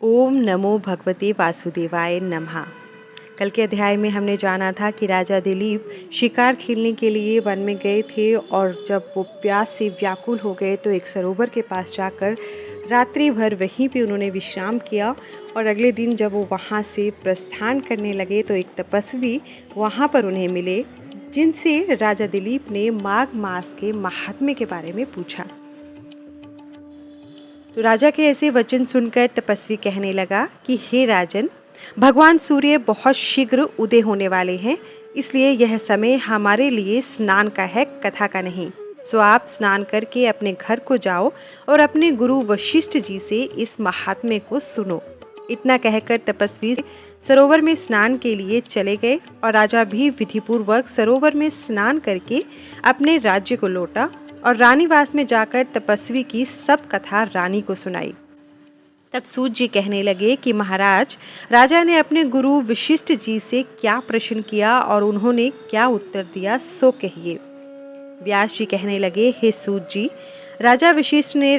ओम नमो भगवते वासुदेवाय नमः। कल के अध्याय में हमने जाना था कि राजा दिलीप शिकार खेलने के लिए वन में गए थे और जब वो प्यास से व्याकुल हो गए तो एक सरोवर के पास जाकर रात्रि भर वहीं पे उन्होंने विश्राम किया। और अगले दिन जब वो वहाँ से प्रस्थान करने लगे तो एक तपस्वी वहाँ पर उन्हें मिले, जिनसे राजा दिलीप ने माघ मास के महात्म्य के बारे में पूछा। तो राजा के ऐसे वचन सुनकर तपस्वी कहने लगा कि हे राजन, भगवान सूर्य बहुत शीघ्र उदय होने वाले हैं, इसलिए यह समय हमारे लिए स्नान का है, कथा का नहीं। सो आप स्नान करके अपने घर को जाओ और अपने गुरु वशिष्ठ जी से इस महात्म्य को सुनो। इतना कहकर तपस्वी सरोवर में स्नान के लिए चले गए और राजा भी विधिपूर्वक सरोवर में स्नान करके अपने राज्य को लौटा और रानीवास में जाकर तपस्वी की सब कथा रानी को सुनाई। तब सूत जी कहने लगे कि महाराज, राजा ने अपने गुरु वशिष्ठ जी से क्या प्रश्न किया और उन्होंने क्या उत्तर दिया, सो कहिए। व्यास जी कहने लगे, हे सूत जी, राजा वशिष्ठ ने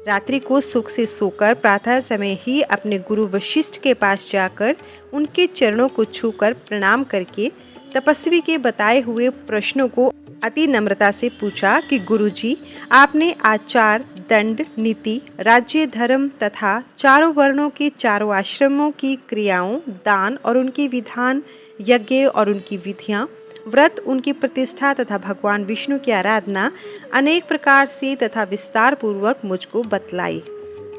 रात्रि को सुख से सोकर प्रातः समय ही अपने गुरु वशिष्ठ के पास जाकर उनके चरणों को छूकर प्रणाम करके तपस्वी के बताए हुए प्रश्नों को अति नम्रता से पूछा कि गुरुजी, आपने आचार, दंड, नीति, राज्य, धर्म तथा चारों वर्णों के चारों आश्रमों की क्रियाओं, दान और उनके विधान, यज्ञ और उनकी विधियां, व्रत, उनकी प्रतिष्ठा तथा भगवान विष्णु की आराधना अनेक प्रकार से तथा विस्तार पूर्वक मुझको बतलाई।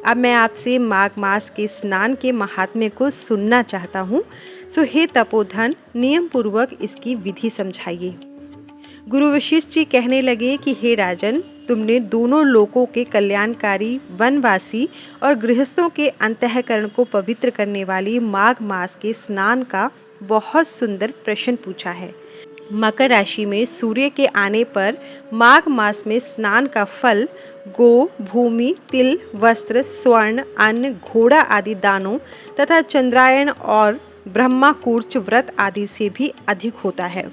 अब मैं आपसे माघ मास के स्नान के महात्म्य को सुनना चाहता हूँ। सो हे तपोधन, नियम पूर्वक इसकी विधि समझाइए। गुरु वशिष्ठ जी कहने लगे कि हे राजन, तुमने दोनों लोकों के कल्याणकारी, वनवासी और गृहस्थों के अंतःकरण को पवित्र करने वाली माघ मास के स्नान का बहुत सुंदर प्रश्न पूछा है। मकर राशि में सूर्य के आने पर माघ मास में स्नान का फल गो, भूमि, तिल, वस्त्र, स्वर्ण, अन्न, घोड़ा आदि दानों तथा चंद्रायन और ब्रह्माकूर्च व्रत आदि से भी अधिक होता है।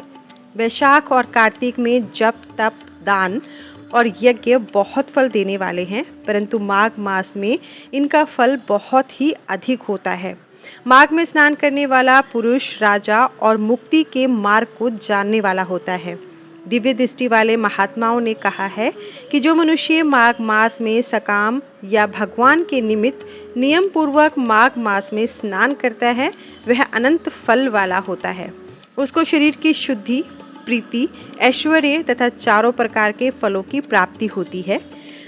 वैशाख और कार्तिक में जप, तप, दान और यज्ञ बहुत फल देने वाले हैं, परंतु माघ मास में इनका फल बहुत ही अधिक होता है। माघ में स्नान करने वाला पुरुष राजा और मुक्ति के मार्ग को जानने वाला होता है। दिव्य दृष्टि वाले महात्माओं ने कहा है कि जो मनुष्य माघ मास में सकाम या भगवान के निमित्त नियम पूर्वक माघ मास में स्नान करता है, वह अनंत फल वाला होता है। उसको शरीर की शुद्धि, प्रीति, ऐश्वर्य तथा चारों प्रकार के फलों की प्राप्ति होती है।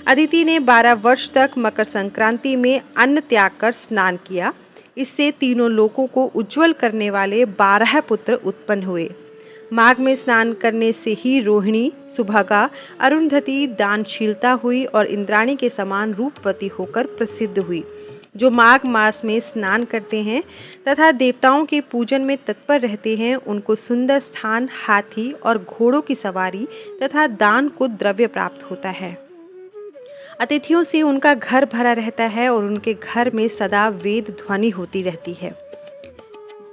अदिति ने 12 वर्ष तक मकर संक्रांति में अन्न त्याग कर स्नान किया। इससे तीनों लोकों को उज्जवल करने वाले 12 पुत्र उत्पन्न हुए। माघ में स्नान करने से ही रोहिणी, सुभगा, अरुंधति दानशीलता हुई और इंद्राणी के समान रूपवती होकर प्रसिद्ध हुई। जो माघ मास में स्नान करते हैं तथा देवताओं के पूजन में तत्पर रहते हैं, उनको सुंदर स्थान, हाथी और घोड़ों की सवारी तथा दान को द्रव्य प्राप्त होता है। अतिथियों से उनका घर भरा रहता है और उनके घर में सदा वेद ध्वनि होती रहती है।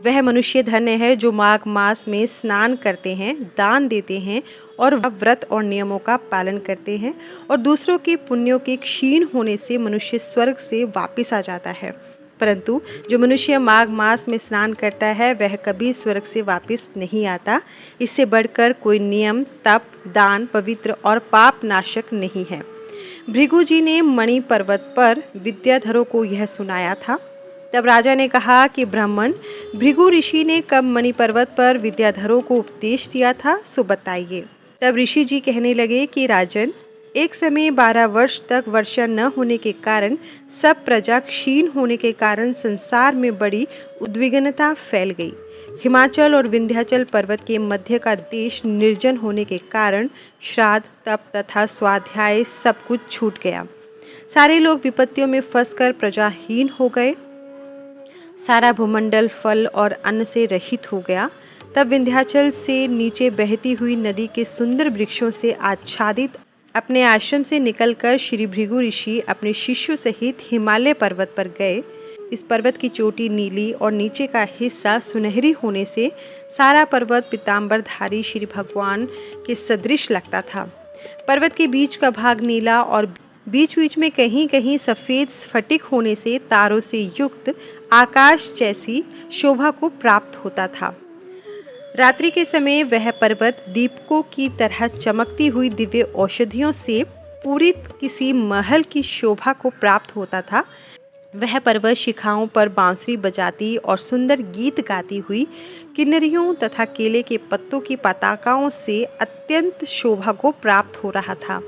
वह मनुष्य धन्य है जो माघ मास में स्नान करते हैं, दान देते हैं और व्रत और नियमों का पालन करते हैं, और दूसरों के पुण्यों के क्षीण होने से मनुष्य स्वर्ग से वापस आ जाता है। परंतु जो मनुष्य माघ मास में स्नान करता है वह कभी स्वर्ग से वापस नहीं आता। इससे बढ़कर कोई नियम, तप, दान, पवित्र और पाप नाशक नहीं है। भृगु जी ने मणि पर्वत पर विद्याधरों को यह सुनाया था। तब राजा ने कहा कि ब्राह्मण, भृगु ऋषि ने कब मणि पर्वत पर विद्याधरों को उपदेश दिया था, सो बताइए। तब ऋषि जी कहने लगे कि राजन, एक समय 12 वर्ष तक वर्षा न होने के कारण सब प्रजा क्षीण होने के कारण संसार में बड़ी उद्विग्नता फैल गई। हिमाचल और विंध्याचल पर्वत के मध्य का देश निर्जन होने के कारण श्राद्ध, तप तथा स्वाध्याय सब कुछ छूट गया। सारे लोग विपत्तियों में फंसकर प्रजाहीन हो गए। सारा भूमंडल फल और अन्न से रहित हो गया। तब विंध्याचल से नीचे बहती हुई नदी के सुंदर वृक्षों से आच्छादित अपने आश्रम से निकलकर श्री भृगु ऋषि अपने शिष्यों सहित हिमालय पर्वत पर गए। इस पर्वत की चोटी नीली और नीचे का हिस्सा सुनहरी होने से सारा पर्वत पीताम्बरधारी श्री भगवान के सदृश लगता था। पर्वत के बीच का भाग नीला और बीच बीच में कहीं कहीं सफ़ेद स्फटिक होने से तारों से युक्त आकाश जैसी शोभा को प्राप्त होता था। रात्रि के समय वह पर्वत दीपकों की तरह चमकती हुई दिव्य औषधियों से पूरित किसी महल की शोभा को प्राप्त होता था। वह पर्वत शिखाओं पर बांसुरी बजाती और सुंदर गीत गाती हुई किन्नरियों तथा केले के पत्तों की पताकाओं से अत्यंत शोभा को प्राप्त हो रहा था।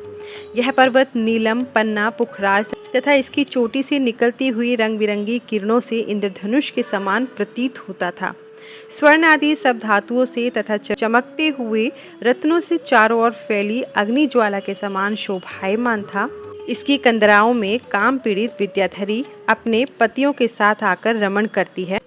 यह पर्वत नीलम, पन्ना, पुखराज तथा इसकी चोटी से निकलती हुई रंग बिरंगी किरणों से इंद्रधनुष के समान प्रतीत होता था। स्वर्ण आदि सब धातुओं से तथा चमकते हुए रत्नों से चारों ओर फैली अग्नि ज्वाला के समान शोभायमान था। इसकी कंदराओं में काम पीड़ित विद्याधरी अपने पतियों के साथ आकर रमण करती है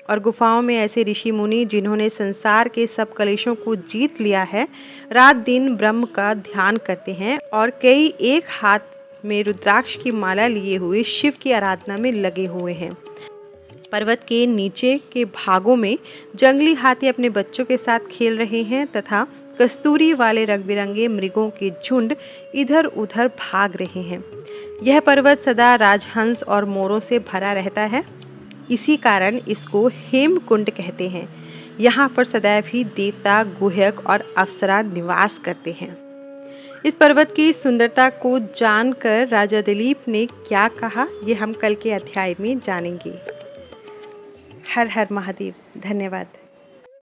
और गुफाओं में ऐसे ऋषि मुनि जिन्होंने संसार के सब कलेशों को जीत लिया है, रात दिन ब्रह्म का ध्यान करते हैं और कई एक हाथ में रुद्राक्ष की माला लिए हुए शिव की आराधना में लगे हुए हैं। पर्वत के नीचे के भागों में जंगली हाथी अपने बच्चों के साथ खेल रहे हैं तथा कस्तूरी वाले रंग बिरंगे मृगों के झुंड इधर उधर भाग रहे हैं। यह पर्वत सदा राजहंस और मोरों से भरा रहता है, इसी कारण इसको हेमकुंड कहते हैं। यहाँ पर सदैव ही देवता, गुहयक और अप्सरा निवास करते हैं। इस पर्वत की सुंदरता को जानकर राजा दिलीप ने क्या कहा, ये हम कल के अध्याय में जानेंगे। हर हर महादेव। धन्यवाद।